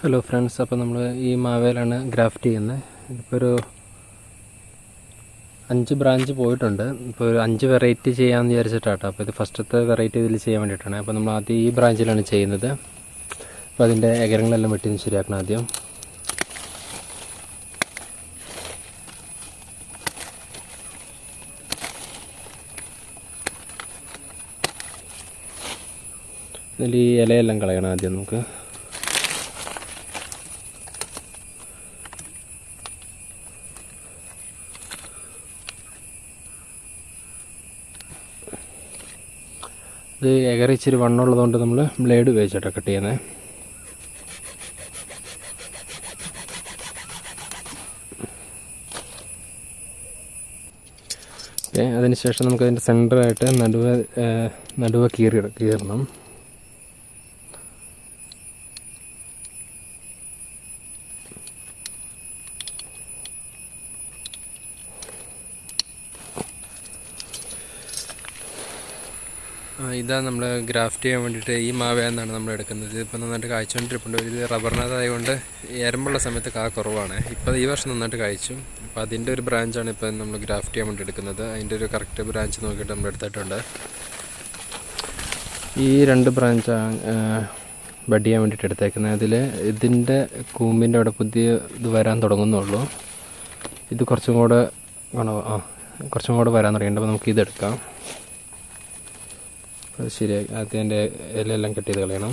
Hello friends, അപ്പോൾ നമ്മൾ ഈ മാവേലാണ് ഗ്രാഫ്റ്റ് ചെയ്യുന്നത്. ഇപ്പോൾ ഒരു 5 ബ്രാഞ്ച് പോയിട്ടുണ്ട്. ഇപ്പോൾ ഒരു 5 വെറൈറ്റി ചെയ്യാമെന്ന് വിചാരിച്ചിട്ടാട്ടോ. അപ്പോൾ ഇത് ഫസ്റ്റത്തെ വെറൈറ്റി ഇതിൽ ചെയ്യാൻ വേണ്ടിയിട്ടാണ്. അപ്പോൾ നമ്മൾ ആദ്യം ഈ ബ്രാഞ്ചിലാണ് ചെയ്യുന്നത്. അപ്പോൾ അതിൻ്റെ എകരങ്ങളെല്ലാം വെട്ടി ശരിയാക്കണം ആദ്യം. ഇതിൽ ഈ ഇലയെല്ലാം കളയണം ആദ്യം നമുക്ക്. ഇത് എകര ഇച്ചിരി വണ്ണമുള്ളതുകൊണ്ട് നമ്മൾ ബ്ലേഡ് ഉപയോഗിച്ചിട്ടാണ് കട്ട് ചെയ്യുന്നത്. അതിനുശേഷം നമുക്കതിൻ്റെ സെൻറ്ററായിട്ട് നടുവ കീറണം. ഇതാണ് നമ്മൾ ഗ്രാഫ്റ്റ് ചെയ്യാൻ വേണ്ടിയിട്ട് ഈ മാവയെന്നാണ് നമ്മൾ എടുക്കുന്നത്. ഇതിപ്പോൾ നന്നായിട്ട് കായ്ച്ചുകൊണ്ടിരിപ്പുണ്ട്. ഇത് റബ്ബറിനകത്തായതുകൊണ്ട് എരമ്പുള്ള സമയത്ത് കാ കുറവാണ്. ഇപ്പോൾ ഈ വർഷം നന്നായിട്ട് കായ്ച്ചു. അപ്പോൾ അതിൻ്റെ ഒരു ബ്രാഞ്ചാണ് ഇപ്പോൾ നമ്മൾ ഗ്രാഫ്റ്റ് ചെയ്യാൻ വേണ്ടി എടുക്കുന്നത്. അതിൻ്റെ ഒരു കറക്റ്റ് ബ്രാഞ്ച് നോക്കിയിട്ട് നമ്മൾ എടുത്തിട്ടുണ്ട്. ഈ 2 ബ്രാഞ്ചാണ് ബഡ് ചെയ്യാൻ വേണ്ടിയിട്ട് എടുത്തേക്കുന്നത്. അതിൽ ഇതിൻ്റെ കൂമ്പിൻ്റെ അവിടെ പുതിയ ഇത് വരാൻ തുടങ്ങുന്നുള്ളൂ. ഇത് കുറച്ചും കൂടെ വരാൻ തുടങ്ങിയിട്ടുണ്ട്. അപ്പോൾ നമുക്ക് ഇതെടുക്കാം. അത് ശരിയായി. അതിൻ്റെ ഇലയെല്ലാം കട്ട് ചെയ്ത് കളയണം.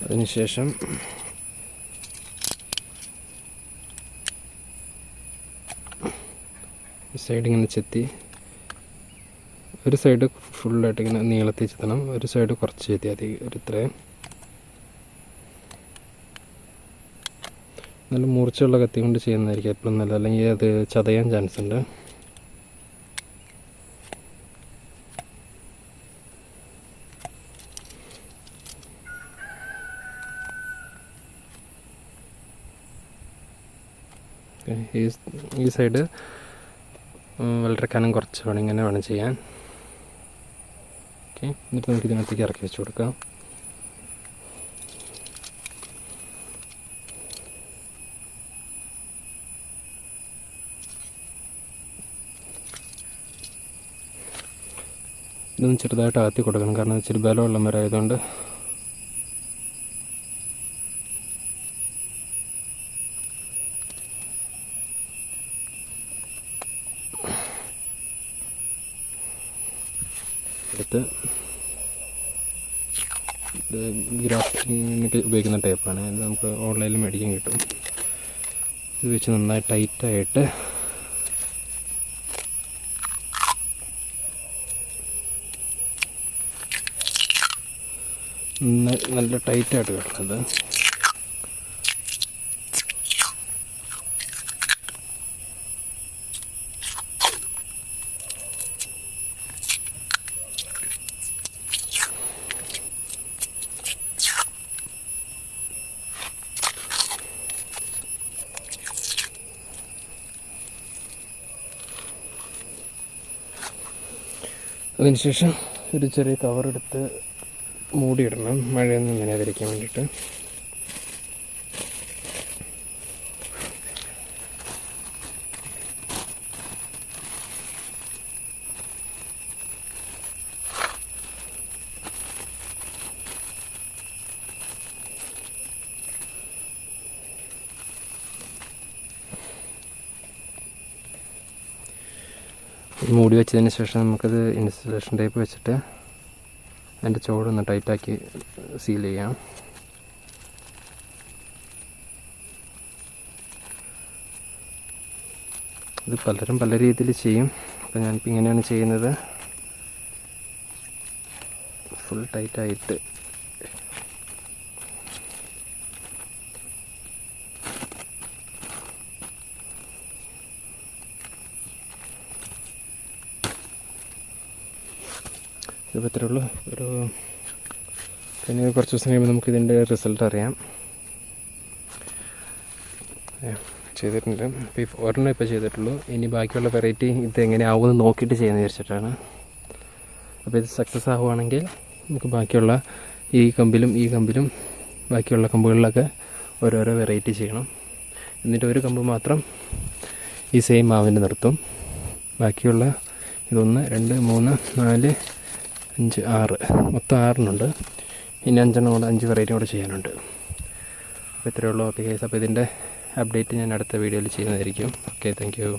അതിനുശേഷം സൈഡ് ഇങ്ങനെ ചെത്തി, ഒരു സൈഡ് ഫുള്ളായിട്ട് ഇങ്ങനെ നീളത്തിൽ ചെത്തണം, ഒരു സൈഡ് കുറച്ച് ചെത്തിയാൽ മതി. ഇത്രയും നല്ല മൂർച്ചയുള്ള കത്തി കൊണ്ട് ചെയ്യുന്നതായിരിക്കും എപ്പോഴും നല്ലത്, അല്ലെങ്കിൽ അത് ചതയാൻ ചാൻസ് ഉണ്ട്. ഈ സൈഡ് വളരെ കനം കുറച്ച് വേണം, ഇങ്ങനെ വേണം ചെയ്യാൻ. ഓക്കെ, എന്നിട്ട് നമുക്ക് ഇതിനകത്തേക്ക് ഇറക്കി വെച്ച് കൊടുക്കാം. ഇതൊന്ന് ചെറുതായിട്ട് ആത്തി കൊടുക്കണം, കാരണം ഇച്ചിരി ബലമുള്ള മരമായതുകൊണ്ട്. അടുത്ത് ഇത് ഗ്രാഫ്റ്റിങ്ങിനൊക്കെ ഉപയോഗിക്കുന്ന ടേപ്പാണ്. ഇത് നമുക്ക് ഓൺലൈനിൽ മേടിക്കാൻ കിട്ടും. ഇത് വെച്ച് നന്നായി ടൈറ്റായിട്ട് നല്ല ടൈറ്റായിട്ട് കിടക്കുന്നത്. അതിനുശേഷം ഒരു ചെറിയ കവറെടുത്ത് മൂടിയിടണം, മഴയൊന്നും നനയാതിരിക്കാൻ വേണ്ടിയിട്ട്. മൂടി വെച്ചതിന് ശേഷം നമുക്കത് ഇൻസുലേഷൻ ടേപ്പ് വെച്ചിട്ട് അതിൻ്റെ ചുവടൊന്ന് ടൈറ്റാക്കി സീൽ ചെയ്യാം. ഇത് പലരും പല രീതിയിൽ ചെയ്യും. അപ്പോൾ ഞാനിപ്പോൾ ഇങ്ങനെയാണ് ചെയ്യുന്നത്. ഫുൾ ടൈറ്റായിട്ട് ഇതിപ്പോൾ ഇത്രയേ ഉള്ളൂ. പിന്നെ കുറച്ച് ദിവസം കഴിയുമ്പോൾ നമുക്കിതിൻ്റെ റിസൾട്ട് അറിയാം. ചെയ്തിട്ടുണ്ട്. ഇപ്പോൾ ഒരെണ്ണം ഇപ്പോൾ ചെയ്തിട്ടുള്ളൂ. ഇനി ബാക്കിയുള്ള വെറൈറ്റി ഇത് എങ്ങനെയാവുമെന്ന് നോക്കിയിട്ട് ചെയ്യാമെന്ന് വിചാരിച്ചിട്ടാണ്. അപ്പോൾ ഇത് സക്സസ് ആവുകയാണെങ്കിൽ നമുക്ക് ബാക്കിയുള്ള ഈ കമ്പിലും ബാക്കിയുള്ള കമ്പുകളിലൊക്കെ ഓരോരോ വെറൈറ്റി ചെയ്യണം. എന്നിട്ട് ഒരു കമ്പ് മാത്രം ഈ സെയിം മാവിൻ്റെ നിർത്തും. ബാക്കിയുള്ള 1 2 3 4 5 6 മൊത്തം 6 ഇനി 5 വെറൈറ്റി കൂടെ ചെയ്യാനുണ്ട്. അപ്പോൾ ഇത്രയേ ഉള്ളൂ. ഓക്കെ ഗൈസ്, അപ്പോൾ ഇതിൻ്റെ അപ്ഡേറ്റ് ഞാൻ അടുത്ത വീഡിയോയിൽ ചെയ്യുന്നതായിരിക്കും. Okay, thank you.